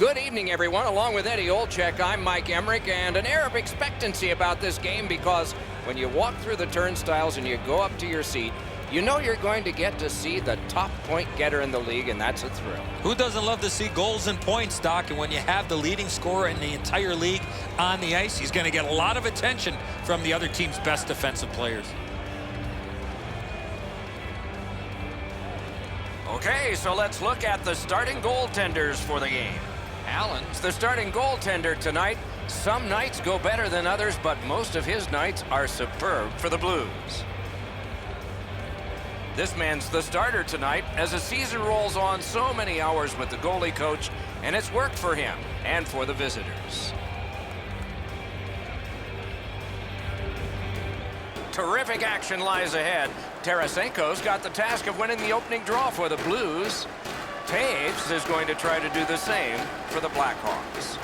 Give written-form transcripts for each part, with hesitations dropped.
Good evening, everyone. Along with Eddie Olczyk, I'm Mike Emmerich, and an air of expectancy about this game because when you walk through the turnstiles and you go up to your seat, you know you're going to get to see the top point getter in the league, and that's a thrill. Who doesn't love to see goals and points, Doc? And when you have the leading scorer in the entire league on the ice, he's going to get a lot of attention from the other team's best defensive players. Okay, so let's look at the starting goaltenders for the game. Allen's the starting goaltender tonight. Some nights go better than others, but most of his nights are superb for the Blues. This man's the starter tonight as the season rolls on. So many hours with the goalie coach, and it's worked for him and for the visitors. Terrific action lies ahead. Tarasenko's got the task of winning the opening draw for the Blues. Taves is going to try to do the same for the Blackhawks.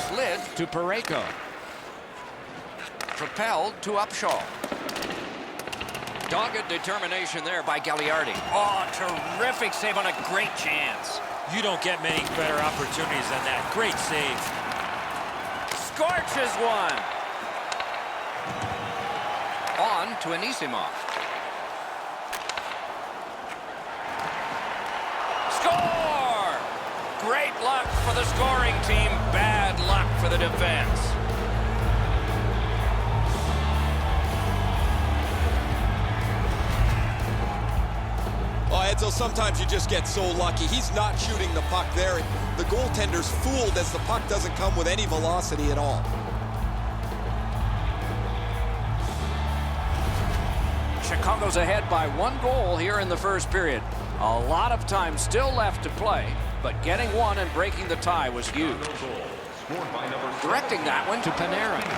Slid to Parayko. Propelled to Upshaw. Dogged determination there by Gagliardi. Oh, terrific save on a great chance. You don't get many better opportunities than that. Great save. Scorches one. On to Anisimov. Score! Great luck for the scoring team. Bad luck for the defense. Oh, Edzo, sometimes you just get so lucky. He's not shooting the puck there. The goaltender's fooled as the puck doesn't come with any velocity at all. Chicago's ahead by 1 goal here in the first period. A lot of time still left to play, but getting one and breaking the tie was huge. Directing that one to Panarin.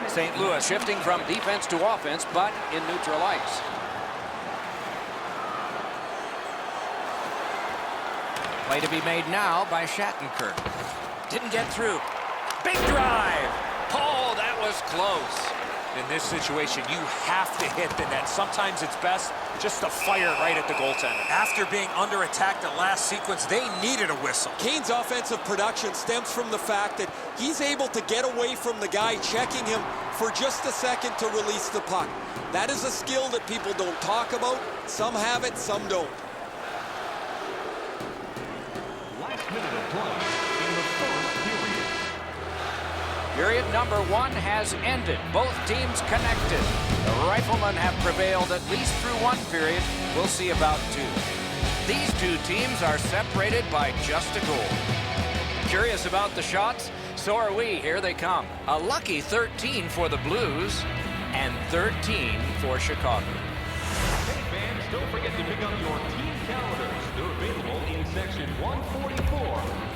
St. Louis shifting from defense to offense, but in neutral ice. Play to be made now by Shattenkirk. Didn't get through. Big drive. Oh, that was close. In this situation, you have to hit the net. Sometimes it's best just to fire right at the goaltender. After being under attack the last sequence, they needed a whistle. Kane's offensive production stems from the fact that he's able to get away from the guy checking him for just a second to release the puck. That is a skill that people don't talk about. Some have it, some don't. Period number 1 has ended. Both teams connected. The Riflemen have prevailed at least through 1 period. We'll see about 2. These 2 teams are separated by just a goal. Curious about the shots? So are we. Here they come. A lucky 13 for the Blues and 13 for Chicago. Hey fans, don't forget to pick up your team calendars. They're available in section 144.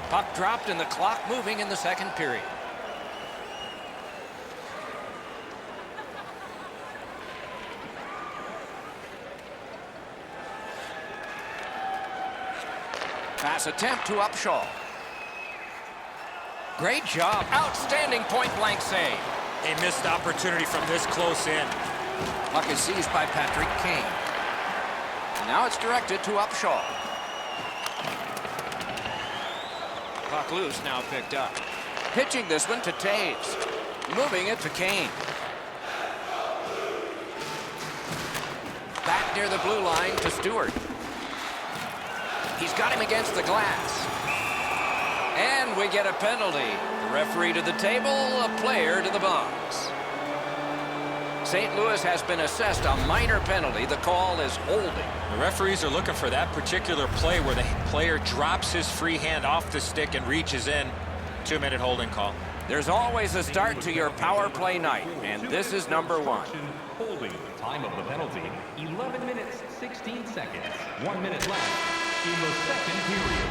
Puck dropped and the clock moving in the second period. Pass attempt to Upshaw. Great job. Outstanding point-blank save. A missed opportunity from this close in. Puck is seized by Patrick Kane. Now it's directed to Upshaw. Puck loose, now picked up. Pitching this one to Taves. Moving it to Kane. Back near the blue line to Stewart. He's got him against the glass. And we get a penalty. The referee to the table, a player to the box. St. Louis has been assessed a minor penalty. The call is holding. The referees are looking for that particular play where the player drops his free hand off the stick and reaches in. 2-minute holding call. There's always a start to your power play night, and this is number 1. Holding. Time of the penalty, 11 minutes, 16 seconds. 1 minute left in the second period.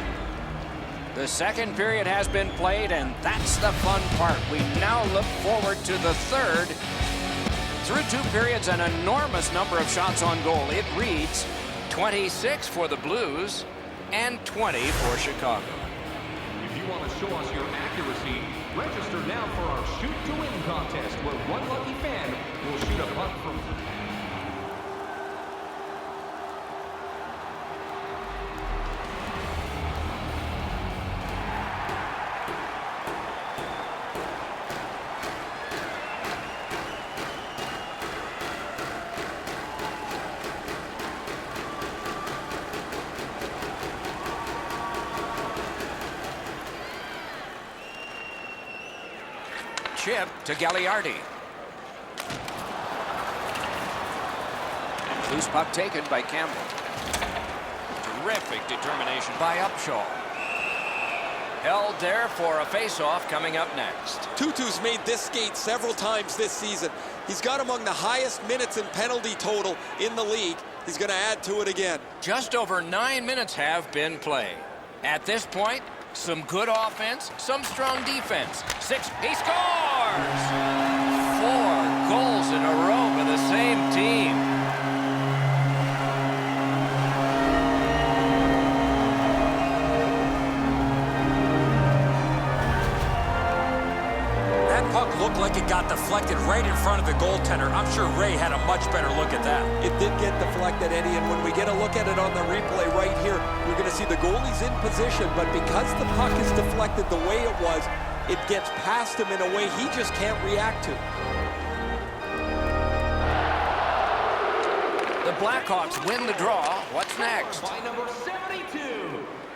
The second period has been played, and that's the fun part. We now look forward to the third. Through 2 periods, an enormous number of shots on goal. It reads 26 for the Blues and 20 for Chicago. If you want to show us your accuracy, register now for our Shoot to Win contest, where one lucky fan will shoot a puck from... Chip to Gagliardi. Loose puck taken by Campbell. Terrific determination by Upshaw. Held there for a face-off coming up next. Tutu's made this skate several times this season. He's got among the highest minutes and penalty total in the league. He's going to add to it again. Just over 9 minutes have been played. At this point, some good offense, some strong defense. 6, he scores! 4 goals in a row for the same team. That puck looked like it got deflected right in front of the goaltender. I'm sure Ray had a much better look at that. It did get deflected, Eddie, and when we get a look at it on the replay right here, you're going to see the goalie's in position, but because the puck is deflected the way it was, it gets past him in a way he just can't react to. The Blackhawks win the draw. What's next? By number 72,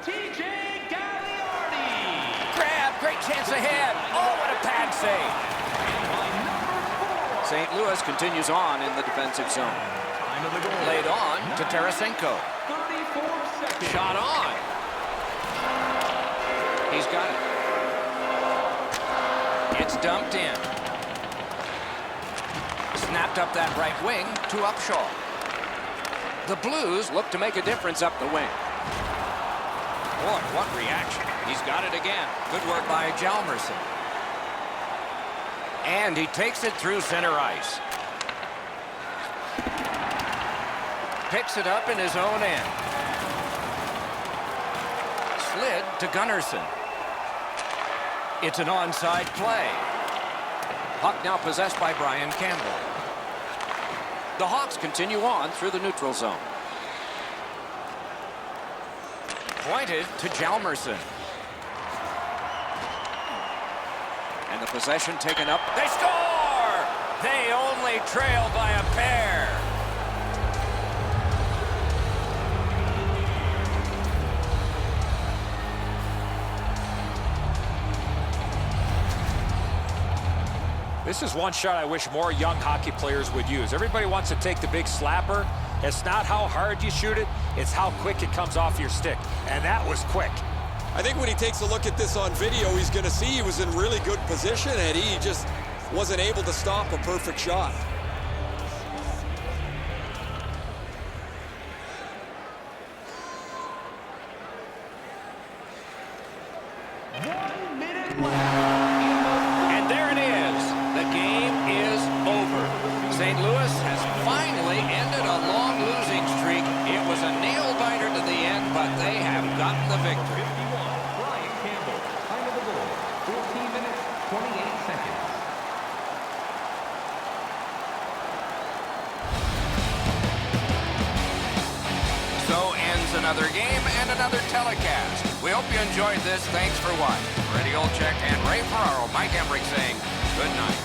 TJ Gagliardi. Grab, great chance ahead. Oh, what a pad save. And by number 4, St. Louis continues on in the defensive zone. time of the goal. Laid on to Tarasenko. 34 seconds. Shot on. He's got it. It's dumped in. Snapped up that right wing to Upshaw. The Blues look to make a difference up the wing. Boy, what reaction. He's got it again. Good work by Hjalmarsson. And he takes it through center ice. Picks it up in his own end. Slid to Gunnarsson. It's an onside play. Puck now possessed by Brian Campbell. The Hawks continue on through the neutral zone. Pointed to Hjalmarsson. And the possession taken up. They score! They only trail by a pair. This is one shot I wish more young hockey players would use. Everybody wants to take the big slapper. It's not how hard you shoot it, it's how quick it comes off your stick. And that was quick. I think when he takes a look at this on video, he's going to see he was in really good position, Eddie. He just wasn't able to stop a perfect shot. And there it is. The game is over. St. Louis has finally ended a long losing streak. It was a nail-biter to the end, but they have gotten the victory. 51, Brian Campbell. Time of the goal, 14 minutes, 28 seconds. So ends another game and another telecast. We hope you enjoyed this. Thanks for watching. Freddie Olczyk and Ray Ferraro, Mike Emmerich saying good night.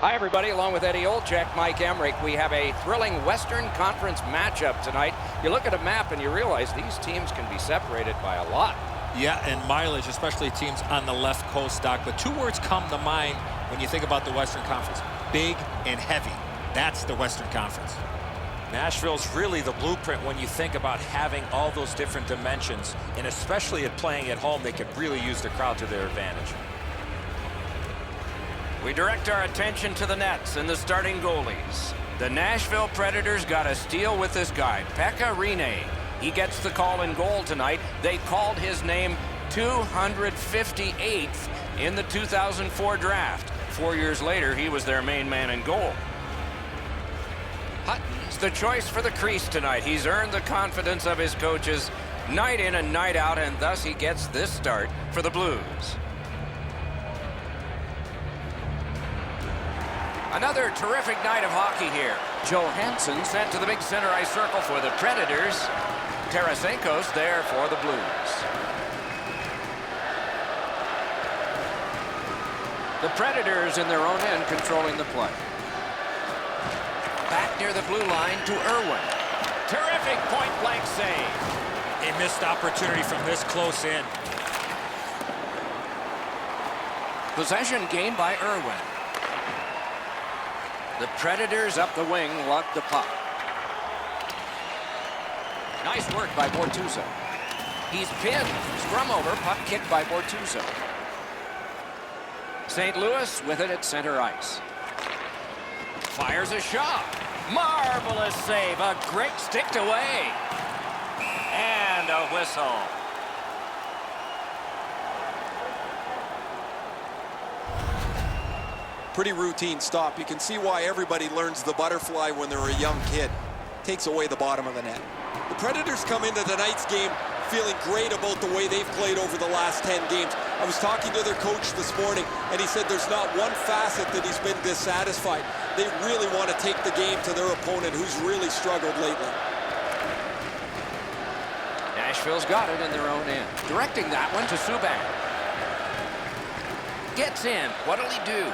Hi, everybody. Along with Eddie Olczyk, Mike Emmerich, we have a thrilling Western Conference matchup tonight. You look at a map and you realize these teams can be separated by a lot. Yeah, and mileage, especially teams on the left coast, Doc. But two words come to mind when you think about the Western Conference: big and heavy. That's the Western Conference. Nashville's really the blueprint when you think about having all those different dimensions, and especially at playing at home, they can really use the crowd to their advantage. We direct our attention to the nets and the starting goalies. The Nashville Predators got a steal with this guy, Pekka Rinne. He gets the call in goal tonight. They called his name 258th in the 2004 draft. 4 years later, he was their main man in goal. Hutton's the choice for the crease tonight. He's earned the confidence of his coaches night in and night out, and thus he gets this start for the Blues. Another terrific night of hockey here. Johansson sent to the big center ice circle for the Predators. Tarasenko's there for the Blues. The Predators in their own end controlling the play. Back near the blue line to Irwin. Terrific point-blank save. A missed opportunity from this close in. Possession gained by Irwin. The Predators up the wing luck the puck. Nice work by Bortuzzo. He's pinned. Scrum over, puck kicked by Bortuzzo. St. Louis with it at center ice. Fires a shot. Marvelous save. A great sticked away. And a whistle. Pretty routine stop. You can see why everybody learns the butterfly when they're a young kid. Takes away the bottom of the net. The Predators come into tonight's game feeling great about the way they've played over the last 10 games. I was talking to their coach this morning, and he said there's not one facet that he's been dissatisfied. They really want to take the game to their opponent, who's really struggled lately. Nashville's got it in their own end. Directing that one to Subban. Gets in. What'll he do?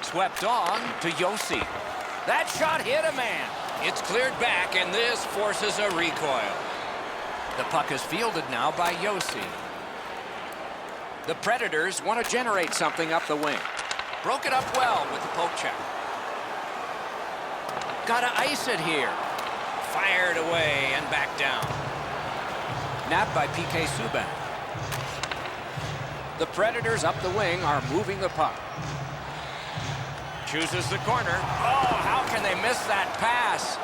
Swept on to Yossi. That shot hit a man. It's cleared back, and this forces a recoil. The puck is fielded now by Yossi. The Predators want to generate something up the wing. Broke it up well with the poke check. Got to ice it here. Fired away and back down. Napped by P.K. Subban. The Predators up the wing are moving the puck. Chooses the corner. Oh, how can they miss that pass?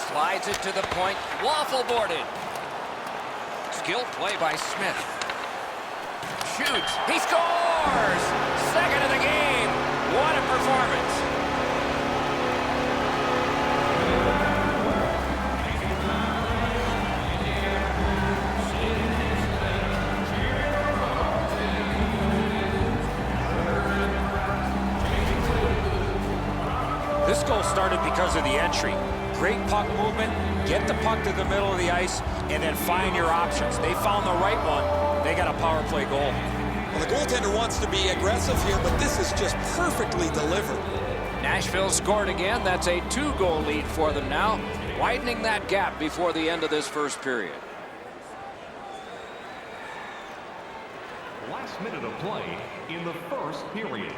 Slides it to the point. Waffle boarded. Skilled play by Smith. Shoots. He scores! Second of the game. What a performance. This goal started because of the entry. Great puck movement, get the puck to the middle of the ice, and then find your options. They found the right one. They got a power play goal. Well, the goaltender wants to be aggressive here, but this is just perfectly delivered. Nashville scored again. That's a 2-goal lead for them now, widening that gap before the end of this first period. Last minute of play in the first period.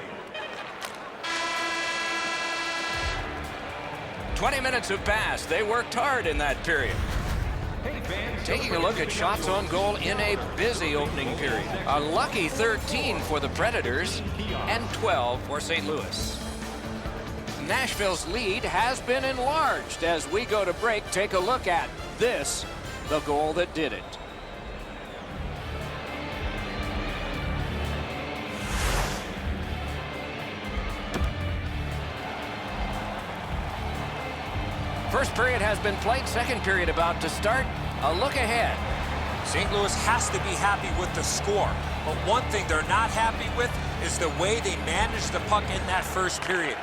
20 minutes have passed. They worked hard in that period. Hey fans, Taking a look at shots on goal in a busy opening period. A lucky 13 for the Predators and 12 for St. Louis. Nashville's lead has been enlarged. As we go to break, take a look at this, the goal that did it. First period has been played. Second period about to start. A look ahead. St. Louis has to be happy with the score. But one thing they're not happy with is the way they managed the puck in that first period.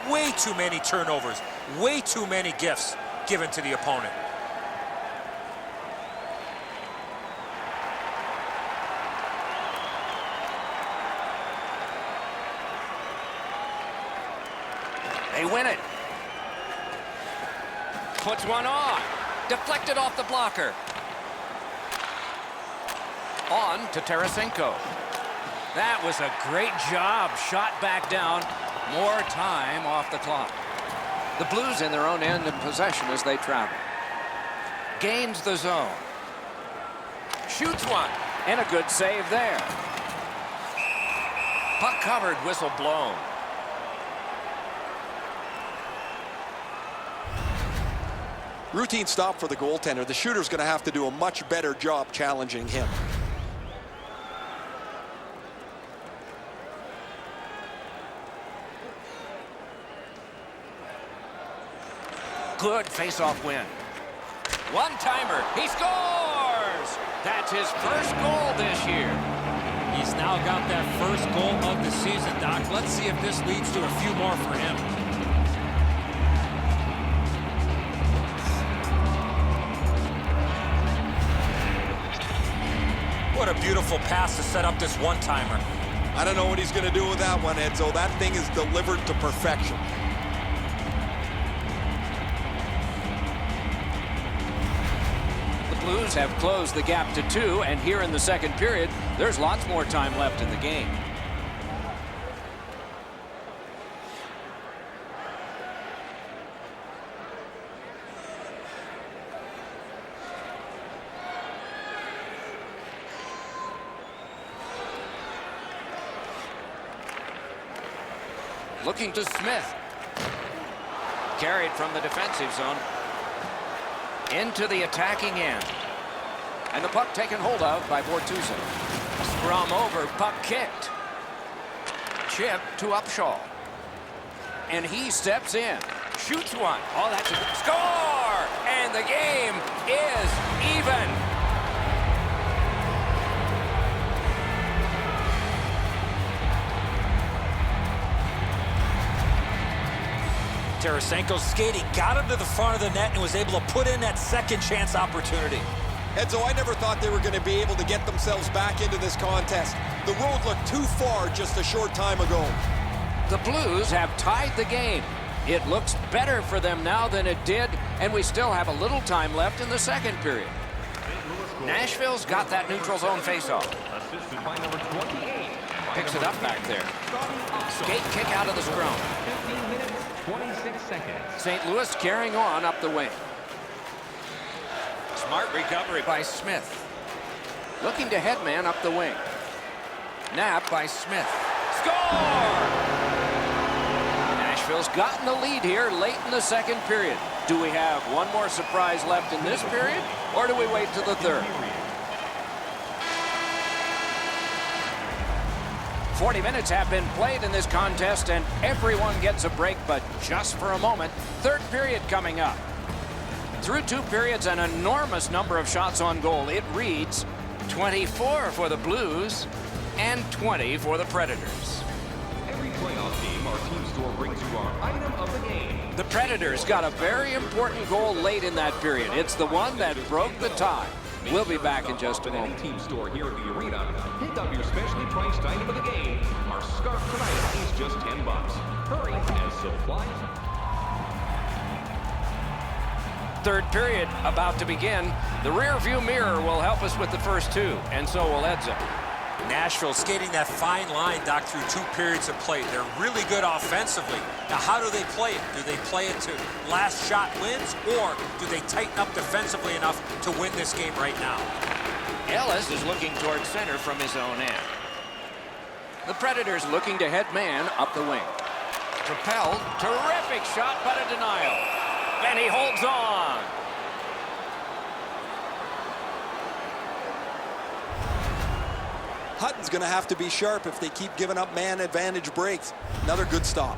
Way too many turnovers. Way too many gifts given to the opponent. They win it. Puts one on. Deflected off the blocker. On to Tarasenko. That was a great job. Shot back down. More time off the clock. The Blues in their own end in possession as they travel. Gains the zone. Shoots one. And a good save there. Puck covered, whistle blown. Routine stop for the goaltender. The shooter's going to have to do a much better job challenging him. Good face-off win. One-timer. He scores! That's his first goal this year. He's now got that first goal of the season, Doc. Let's see if this leads to a few more for him. What a beautiful pass to set up this one-timer. I don't know what he's going to do with that one, Edzo. That thing is delivered to perfection. The Blues have closed the gap to 2, and here in the second period, there's lots more time left in the game. Looking to Smith. Carried from the defensive zone into the attacking end. And the puck taken hold of by Bortuzzo. Scrum over, puck kicked. Chip to Upshaw. And he steps in. Shoots one. Oh, that's a good score! And the game is even. Tarasenko's skating got him to the front of the net and was able to put in that second chance opportunity. Edzo, I never thought they were going to be able to get themselves back into this contest. The road looked too far just a short time ago. The Blues have tied the game. It looks better for them now than it did, and we still have a little time left in the second period. Nashville's got that neutral zone faceoff. Assisted by number 28. Picks it up back there. Skate kick out of the scrum. 15 minutes, 26 seconds. St. Louis carrying on up the wing. Smart recovery by Smith. Looking to headman up the wing. Nap by Smith. Score! Nashville's gotten the lead here late in the second period. Do we have one more surprise left in this period, or do we wait to the third? 40 minutes have been played in this contest, and everyone gets a break, but just for a moment. Third period coming up. Through 2 periods, an enormous number of shots on goal. It reads 24 for the Blues and 20 for the Predators. Every playoff game, our team store brings you our item of the game. The Predators got a very important goal late in that period. It's the one that broke the tie. We'll be back in just a moment. Team store here at the arena. Pick up your specially priced item of the game. Our scarf tonight is just $10. Hurry as supplies. Third period about to begin. The rear view mirror will help us with the first 2, and so will Edzo. Nashville skating that fine line, Doc, through 2 periods of play. They're really good offensively. Now, how do they play it? Do they play it to last shot wins, or do they tighten up defensively enough to win this game right now? Ellis is looking toward center from his own end. The Predators looking to head man up the wing. Propelled, terrific shot, but a denial. And he holds on. Hutton's going to have to be sharp if they keep giving up man advantage breaks. Another good stop.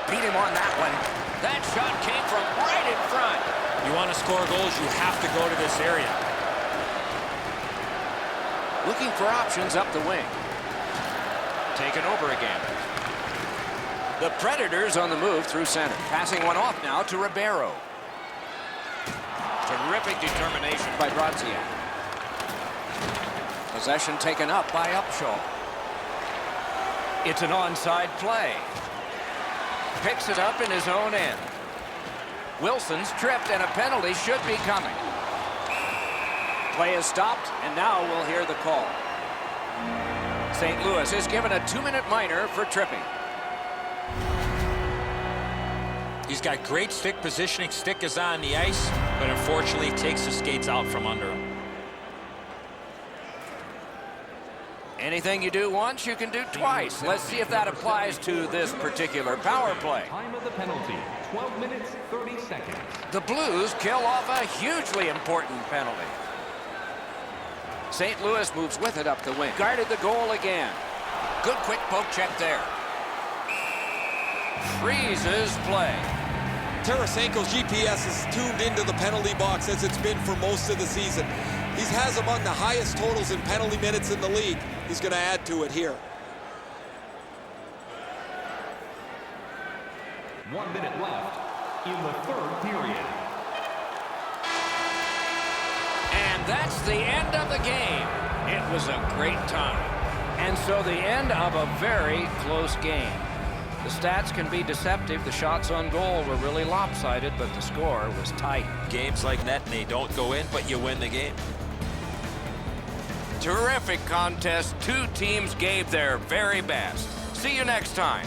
Beat him on that one. That shot came from right in front. You want to score goals, you have to go to this area. Looking for options up the wing. Taken over again. The Predators on the move through center. Passing one off now to Ribeiro. Terrific determination by Brodziak. Possession taken up by Upshaw. It's an onside play. Picks it up in his own end. Wilson's tripped, and a penalty should be coming. Play is stopped, and now we'll hear the call. St. Louis is given a 2-minute minor for tripping. He's got great stick positioning. Stick is on the ice, but unfortunately takes the skates out from under him. Anything you do once, you can do twice. Let's see if that applies to this particular power play. Time of the penalty, 12 minutes, 30 seconds. The Blues kill off a hugely important penalty. St. Louis moves with it up the wing. Guarded the goal again. Good quick poke check there. Freezes play. Tarasenko's GPS is tuned into the penalty box as it's been for most of the season. He has among the highest totals in penalty minutes in the league. He's going to add to it here. 1 minute left in the third period. And that's the end of the game. It was a great time. And so the end of a very close game. The stats can be deceptive. The shots on goal were really lopsided, but the score was tight. Games like that, and they don't go in, but you win the game. Terrific contest. Two teams gave their very best. See you next time.